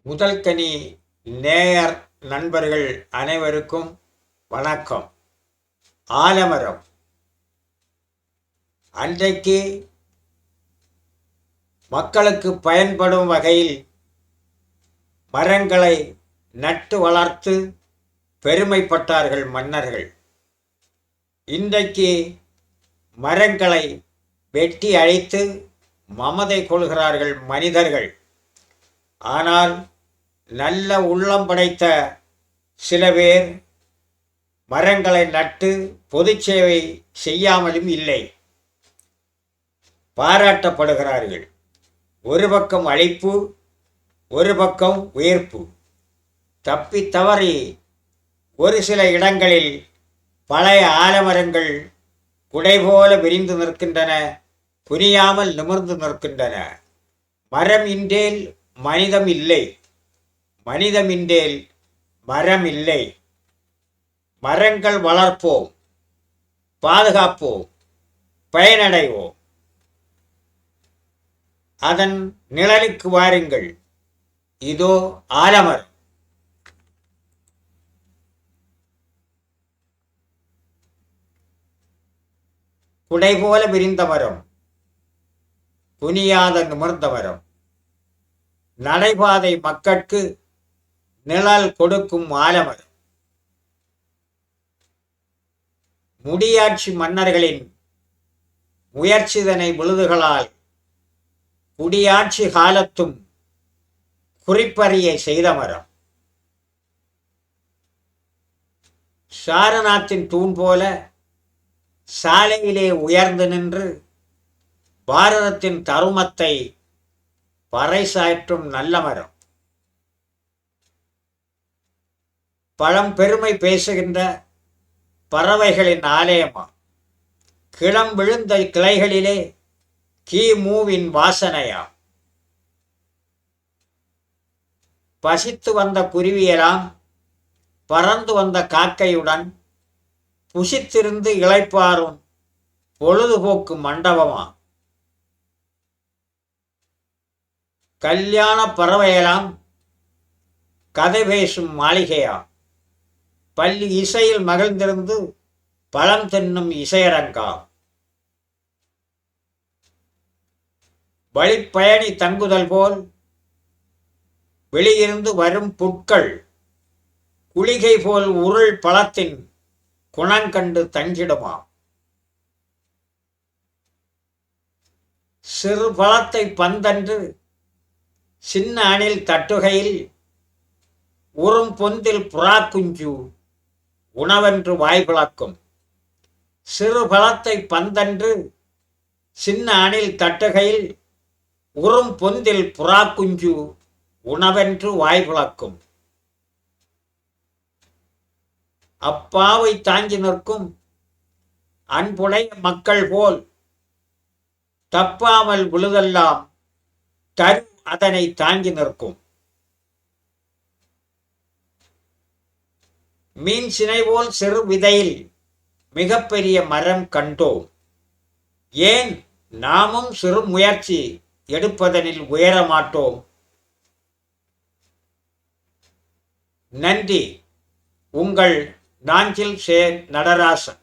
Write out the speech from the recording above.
முதல் கனி நேயர் நண்பர்கள் அனைவருக்கும் வணக்கம். ஆலமரம் அன்றைக்கு மக்களுக்கு பயன்படும் வகையில் மரங்களை நட்டு வளர்த்து பெருமைப்பட்டார்கள் மன்னர்கள். இன்றைக்கு மரங்களை வெட்டி அழித்து மமதை கொள்கிறார்கள் மனிதர்கள். ஆனால் நல்ல உள்ளம் படைத்த சில பேர் மரங்களை நட்டு பொது சேவை செய்யாமலும் இல்லை, பாராட்டப்படுகிறார்கள். ஒரு பக்கம் அழிப்பு, ஒரு பக்கம் உயர்ப்பு. தப்பி தவறி ஒரு சில இடங்களில் பழைய ஆலமரங்கள் குடை போல விரிந்து நிற்கின்றன, புரியாமல் நிமிர்ந்து நிற்கின்றன. மரம் இன்றேல் மனிதம் இல்லை, மனிதம் இன்றேல் மரம் இல்லை. மரங்கள் வளர்ப்போம், பாதுகாப்போம், பயனடைவோம். அதன் நிழலுக்கு வாருங்கள். இதோ ஆலமரம். குடை போல விரிந்த மரம், குனியாத நிமிர்ந்த மரம். நடைபாதை மக்கட்கு நிழல் கொடுக்கும் ஆலமரம். முடியாட்சி மன்னர்களின் முயற்சிதனை விழுதுகளால் குடியாட்சி காலத்தும் குறிப்பறிய செய்த மரம். சாரநாத்தின் தூண் போல சாலையிலே உயர்ந்து நின்று பாரதத்தின் தருமத்தை பறைசாற்றும் நல்ல மரம். பழம்பெருமை பேசுகின்ற பறவைகளின் ஆலயமா. கிளம் விழுந்த கிளைகளிலே கிமுவின் வாசனையா. பசித்து வந்த குருவியெல்லாம் பறந்து வந்த காக்கையுடன் புசித்திருந்து இளைப்பாரும் பொழுதுபோக்கு மண்டபமா. கல்யாண பறவையெல்லாம் கதை பேசும் மாளிகையா. பள்ளி இசையில் மகிழ்ந்திருந்து பழம் தின்னும் இசையரங்கா. வழிப்பயணி தங்குதல் போல் வெளியிருந்து வரும் புட்கள் குளிகை போல் உருள் பழத்தின் குணங்கண்டு தங்கிடுமா. சிறு பழத்தை பந்தன்று சின்ன அணில் தட்டுகையில் உறும் பொந்தில் புறா குஞ்சு உணவென்று வாய்பிளக்கும். சிறு பழத்தை பந்தன்று சின்ன அணில் தட்டுகையில் உறும் பொந்தில் புறா குஞ்சு உணவென்று வாய்பிளக்கும். அப்பாவை தாங்கி நிற்கும் அன்புடைய மக்கள் போல் தப்பாமல் விழுதெல்லாம் தரு அதனை தாங்கி நிற்கும். மீன் சினை போல் சிறு விதையில் மிகப்பெரிய மரம் கண்டோம். ஏன் நாமும் சிறு முயற்சி எடுப்பதனில் உயர மாட்டோம்? நன்றி. உங்கள் நாஞ்சில் சே நடராசன்.